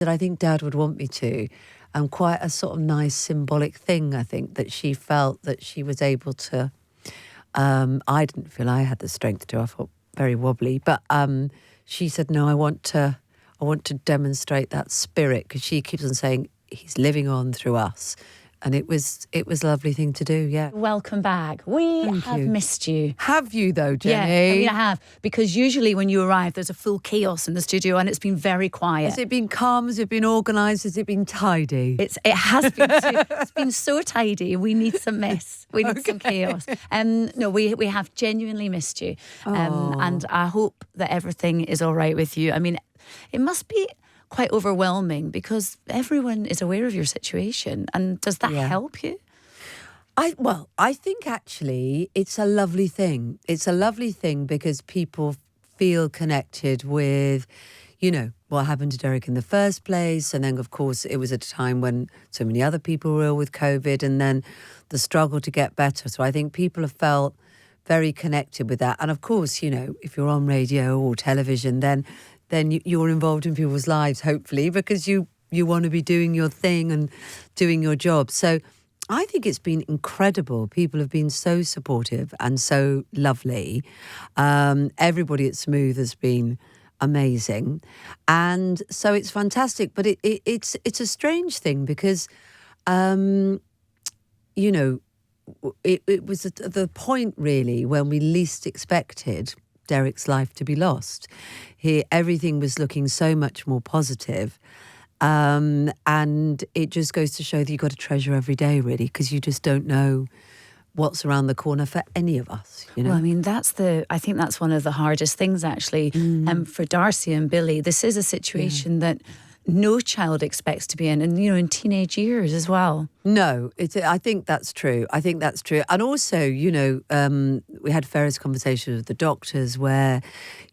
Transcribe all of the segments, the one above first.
that I think Dad would want me to. Quite a sort of nice symbolic thing, I think, that she felt that she was able to. I didn't feel I had the strength to. I felt very wobbly. But she said, no, I want to demonstrate that spirit, because she keeps on saying he's living on through us. And it was a lovely thing to do, yeah. Welcome back. We have missed you. Have you though, Jenni? Yeah, I mean, I have. Because usually when you arrive, there's a full chaos in the studio and it's been very quiet. Has it been calm? Has it been organised? Has it been tidy? It has been. It's been so tidy. We need some mess. We need some chaos. No, we have genuinely missed you. And I hope that everything is all right with you. I mean, it must be quite overwhelming because everyone is aware of your situation. And does that help you? I think actually it's a lovely thing. It's a lovely thing because people feel connected with, you know, what happened to Derek in the first place. And then, of course, it was at a time when so many other people were ill with COVID, and then the struggle to get better. So I think people have felt very connected with that. And of course, you know, if you're on radio or television, then you're involved in people's lives, hopefully, because you want to be doing your thing and doing your job. So I think it's been incredible. People have been so supportive and so lovely. Everybody at Smooth has been amazing. And so it's fantastic. But it's a strange thing because, you know, it was at the point really when we least expected Derek's life to be lost. Everything was looking so much more positive. And it just goes to show that you've got to treasure every day, really, because you just don't know what's around the corner for any of us, you know? Well, I mean, I think that's one of the hardest things, actually, for Darcy and Billy. This is a situation that no child expects to be in, and, you know, in teenage years as well. No, I think that's true. I think that's true. And also, you know, we had various conversations with the doctors where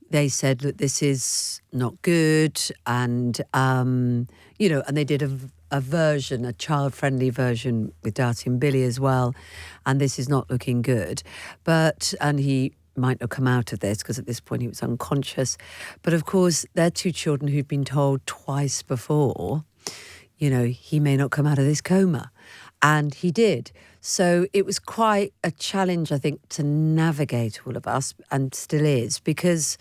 they said, look, this is not good. And, you know, and they did a version, a child-friendly version with Darcy and Billy as well. And this is not looking good. And he might not come out of this because at this point he was unconscious. But of course, they're two children who've been told twice before, you know, he may not come out of this coma. And he did. So it was quite a challenge, I think, to navigate all of us, and still is, because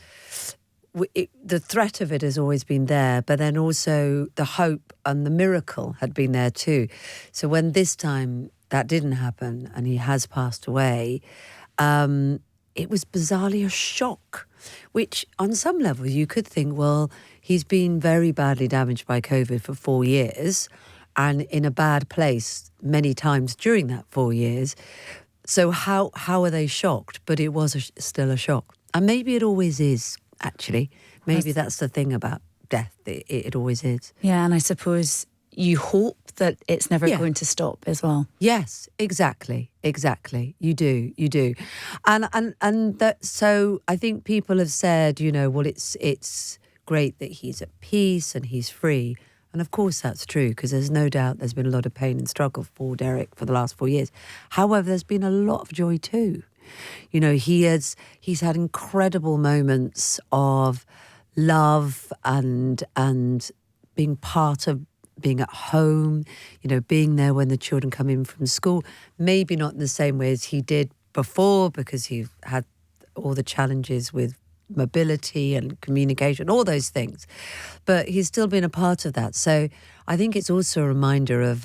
the threat of it has always been there, but then also the hope and the miracle had been there too. So when this time that didn't happen and he has passed away, it was bizarrely a shock, which on some level you could think, well, he's been very badly damaged by COVID for 4 years and in a bad place many times during that 4 years. So how are they shocked? But it was still a shock. And maybe it always is, actually. Maybe that's the thing about death. It always is. Yeah, and I suppose you hope that it's never going to stop as well. Yes, exactly. You do. And that, so I think people have said, you know, well, it's great that he's at peace and he's free. And of course that's true, because there's no doubt there's been a lot of pain and struggle for Derek for the last 4 years. However, there's been a lot of joy too. You know, he's had incredible moments of love and being part of being at home, you know, being there when the children come in from school. Maybe not in the same way as he did before, because he had all the challenges with mobility and communication, all those things. But he's still been a part of that. So I think it's also a reminder of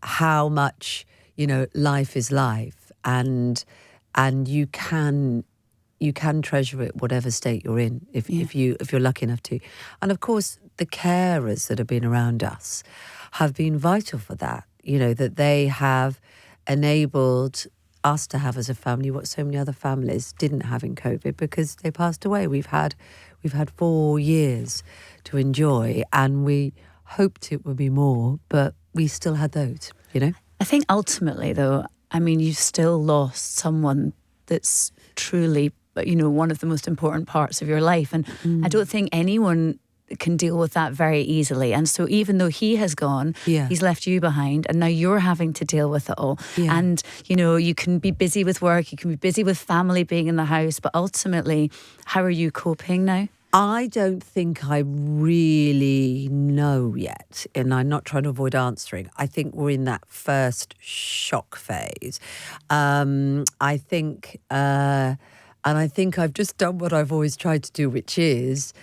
how much, you know, life is life, and you can treasure it whatever state you're in if you're lucky enough to. And of course the carers that have been around us have been vital for that, you know, that they have enabled us to have as a family what so many other families didn't have in COVID, because they passed away. We've had 4 years to enjoy, and we hoped it would be more, but we still had those, you know. I think ultimately, though, I mean, you've still lost someone that's truly, you know, one of the most important parts of your life. And I don't think anyone can deal with that very easily. And so even though he has gone, he's left you behind, and now you're having to deal with it all. And, you know, you can be busy with work, you can be busy with family being in the house, but ultimately, how are you coping now? I don't think I really know yet, and I'm not trying to avoid answering. I think we're in that first shock phase. I think, and I think I've just done what I've always tried to do, which is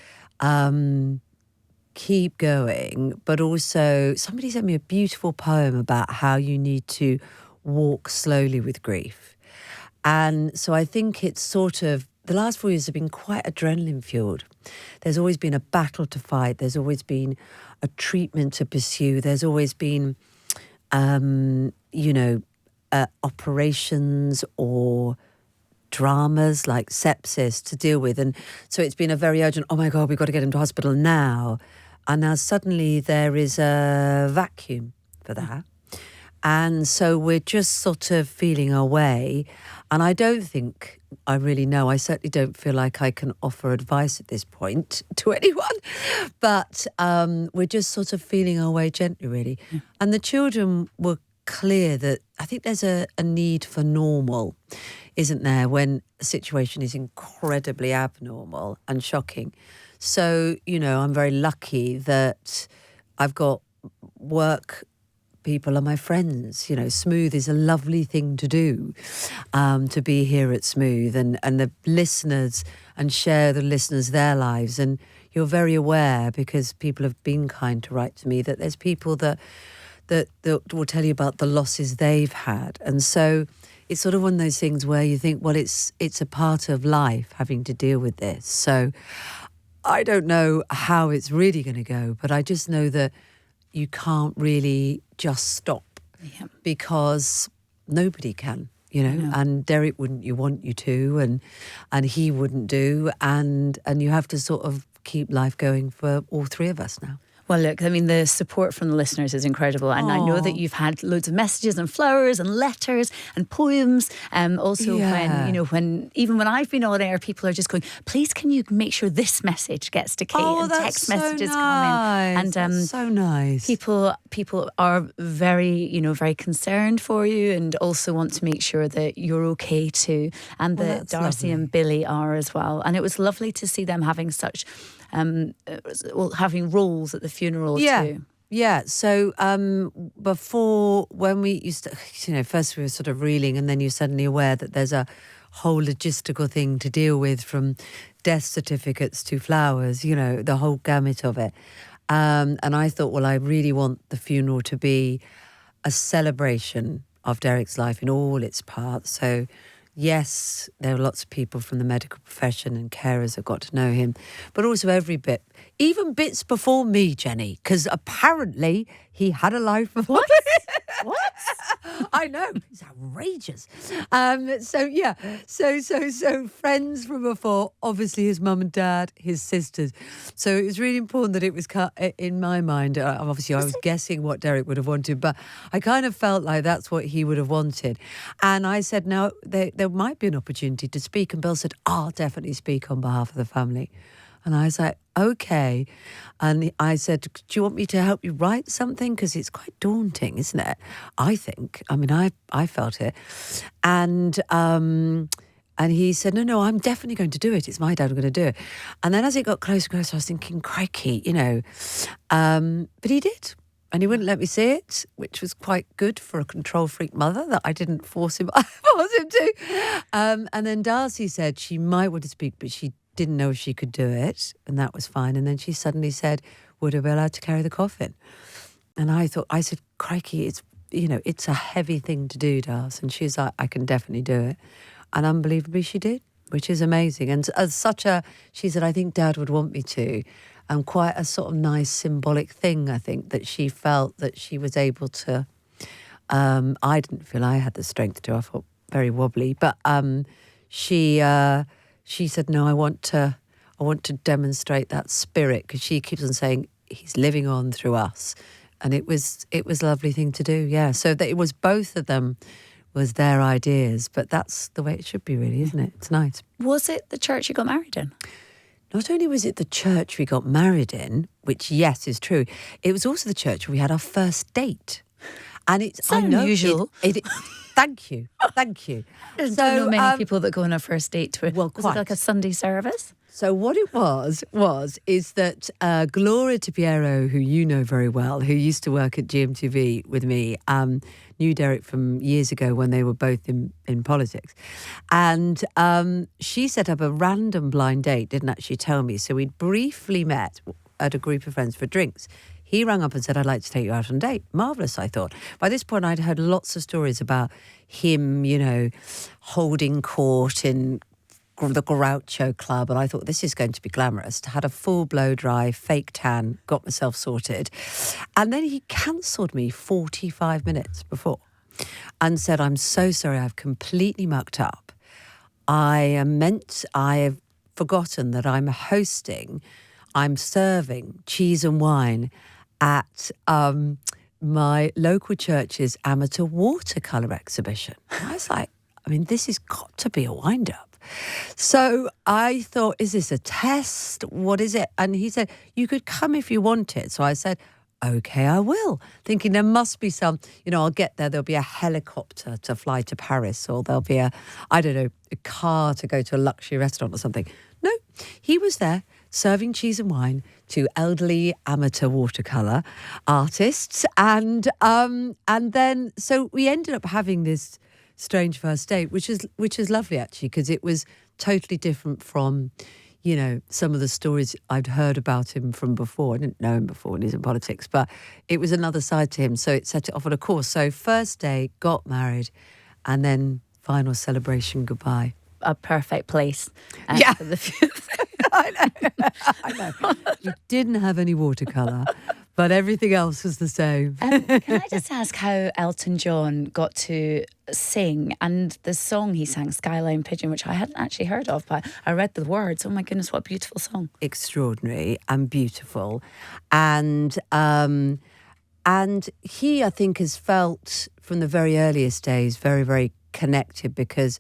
keep going. But also, somebody sent me a beautiful poem about how you need to walk slowly with grief. And so I think it's sort of, the last 4 years have been quite adrenaline fueled. There's always been a battle to fight. There's always been a treatment to pursue. There's always been, operations or dramas like sepsis to deal with. And so it's been a very urgent, oh my God, we've got to get him to hospital now. And now suddenly there is a vacuum for that. And so we're just sort of feeling our way. And I don't think I really know. I certainly don't feel like I can offer advice at this point to anyone. But we're just sort of feeling our way gently, really. Yeah. And the children were clear that I think there's a need for normal, isn't there, when a situation is incredibly abnormal and shocking. So, I'm very lucky that I've got work people are my friends. Smooth is a lovely thing to do, to be here at Smooth and the listeners and share the listeners their lives. And you're very aware, because people have been kind to write to me, that there's people that will tell you about the losses they've had. And so it's sort of one of those things where you think, well, it's a part of life having to deal with this. So I don't know how it's really going to go, but I just know that you can't really just stop, because nobody can, and Derek wouldn't want you to, and he wouldn't do, and you have to sort of keep life going for all three of us now. Well, look, I mean, the support from the listeners is incredible. And I know that you've had loads of messages and flowers and letters and poems. Also, when I've been on air, people are just going, please, can you make sure this message gets to Kate? And text messages come in. And that's so nice. People are very, very concerned for you, and also want to make sure that you're okay too. And that Darcy lovely. and Billy are as well. And it was lovely to see them having such having roles at the funeral too. Yeah. So before, when we used to, first we were sort of reeling, and then you're suddenly aware that there's a whole logistical thing to deal with, from death certificates to flowers, the whole gamut of it. And I thought, well, I really want the funeral to be a celebration of Derek's life in all its parts. So yes, there are lots of people from the medical profession and carers have got to know him, but also every bit, even bits before me, Jenny, because apparently he had a life before. What? I know, it's outrageous. So friends from before, obviously his mum and dad, his sisters. So it was really important that it was cut in my mind. Obviously, I was guessing what Derek would have wanted, but I kind of felt like that's what he would have wanted. And I said, no, there might be an opportunity to speak. And Bill said, I'll definitely speak on behalf of the family. And I was like, okay. And I said, do you want me to help you write something? Because it's quite daunting, isn't it? I think. I mean, I felt it. And he said, no, I'm definitely going to do it. It's my dad, I'm going to do it. And then as it got closer and closer, I was thinking, crikey, but he did. And he wouldn't let me see it, which was quite good for a control freak mother, that I didn't force him to. And then Darcy said she might want to speak, but she didn't know if she could do it, and that was fine. And then she suddenly said, would I be allowed to carry the coffin? And I said, crikey, it's a heavy thing to do, Darcy. And she's like, I can definitely do it. And unbelievably she did, which is amazing. And she said, I think Dad would want me to. And quite a sort of nice symbolic thing, I think, that she felt that she was able to. I didn't feel I had the strength to. I felt very wobbly. But she said, no, I want to demonstrate that spirit, because she keeps on saying he's living on through us. And it was a lovely thing to do, yeah. So that it was both of them was their ideas, but that's the way it should be, really, isn't it? It's nice. Was it the church you got married in? Not only was it the church we got married in, which, yes, is true, it was also the church where we had our first date. And it's It's I know unusual. Thank you. I don't know many people that go on a first date to well, was it like a Sunday service? So what it is that Gloria Tapiero, who you know very well, who used to work at GMTV with me, knew Derek from years ago when they were both in politics. And she set up a random blind date, didn't actually tell me. So we'd briefly met at a group of friends for drinks. He rang up and said, I'd like to take you out on a date. Marvellous, I thought. By this point, I'd heard lots of stories about him, holding court in the Groucho Club, and I thought this is going to be glamorous. Had a full blow dry, fake tan, got myself sorted. And then he cancelled me 45 minutes before and said, I'm so sorry, I've completely mucked up. I have forgotten that I'm serving cheese and wine at my local church's amateur watercolour exhibition. And I was like, this has got to be a wind-up. So I thought, is this a test? What is it? And he said, you could come if you wanted. So I said, okay, I will. Thinking there must be some, I'll get there. There'll be a helicopter to fly to Paris, or there'll be a car to go to a luxury restaurant or something. No, he was there serving cheese and wine to elderly amateur watercolour artists. And then, so we ended up having this strange first date, which is lovely actually, because it was totally different from, some of the stories I'd heard about him from before. I didn't know him before when he was in politics, but it was another side to him. So it set it off on a course. So first day, got married, and then final celebration, goodbye. A perfect place. For the I know. We didn't have any watercolour, but everything else was the same. Can I just ask how Elton John got to sing, and the song he sang, Skyline Pigeon, which I hadn't actually heard of, but I read the words. Oh my goodness, what a beautiful song. Extraordinary and beautiful. And he, I think, has felt from the very earliest days very, very connected, because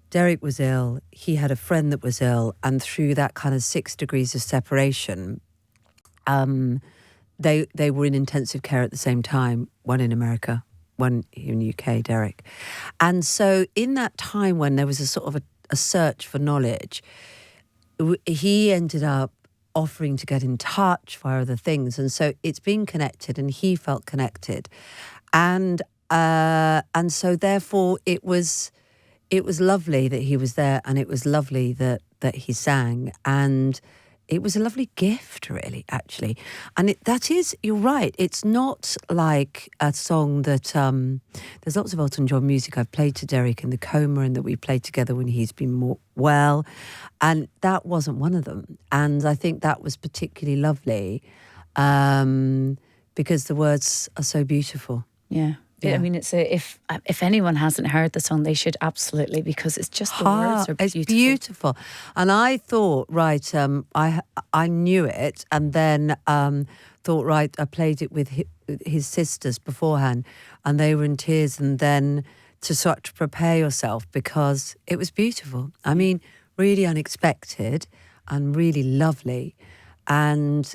Derek was ill, he had a friend that was ill, and through that kind of 6 degrees of separation, they were in intensive care at the same time, one in America, one here in the UK, Derek. And so in that time when there was a sort of a search for knowledge, he ended up offering to get in touch via other things. And so it's been connected, and he felt connected. And so therefore it was lovely that he was there, and it was lovely that he sang, and it was a lovely gift, really, actually. And you're right, it's not like a song that, there's lots of Elton John music I've played to Derek in the coma, and that we played together when he's been more well, and that wasn't one of them. And I think that was particularly lovely, because the words are so beautiful. Yeah. Yeah. I mean, if anyone hasn't heard the song, they should absolutely, because it's just the words are beautiful. It's beautiful. And I thought, right, I knew it, and then thought, right, I played it with his sisters beforehand, and they were in tears, and then to sort of prepare yourself, because it was beautiful. I mean, really unexpected and really lovely. And,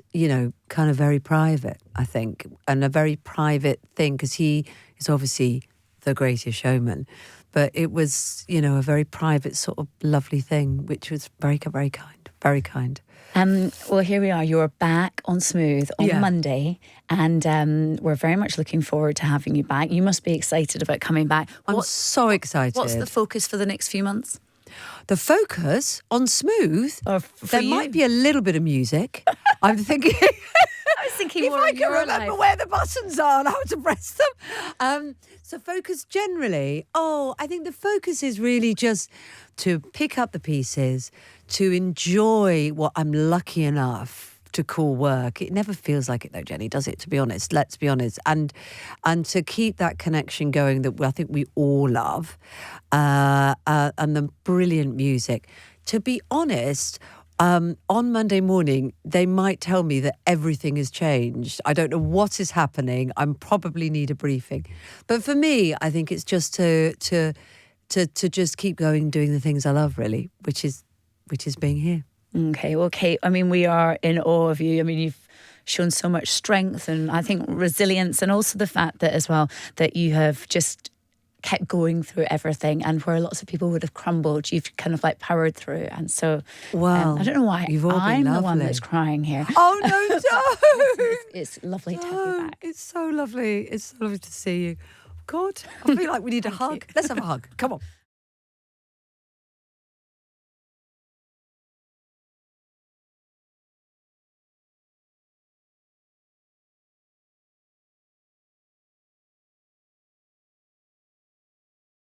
kind of very private, I think, and a very private thing, because he is obviously the greatest showman. But it was, a very private sort of lovely thing, which was very, very kind, very kind. Well, here we are. You're back on Smooth on Monday, and we're very much looking forward to having you back. You must be excited about coming back. I'm so excited. What's the focus for the next few months? The focus on Smooth, there might be a little bit of music. I'm thinking... I was thinking if more I of can your remember life. where the buttons are and how to press them. So focus generally, I think the focus is really just to pick up the pieces, to enjoy what I'm lucky enough to call work. It never feels like it though, Jenny, does it, to be honest? Let's be honest. And to keep that connection going that I think we all love, and the brilliant music. To be honest, on Monday morning, they might tell me that everything has changed. I don't know what is happening. I probably need a briefing. But for me, I think it's just to just keep going, doing the things I love, really, which is being here. Okay, well, Kate, I mean, we are in awe of you. I mean, you've shown so much strength and I think resilience, and also the fact that as well that you have just kept going through everything, and where lots of people would have crumbled, you've kind of like powered through. And so Well, I don't know why you've all been I'm the one lovely. that's crying here. Oh no, don't! It's lovely to have you Don't. back. It's so lovely. It's so lovely to see you. God, I feel like we need a hug. Let's have a hug. Come on.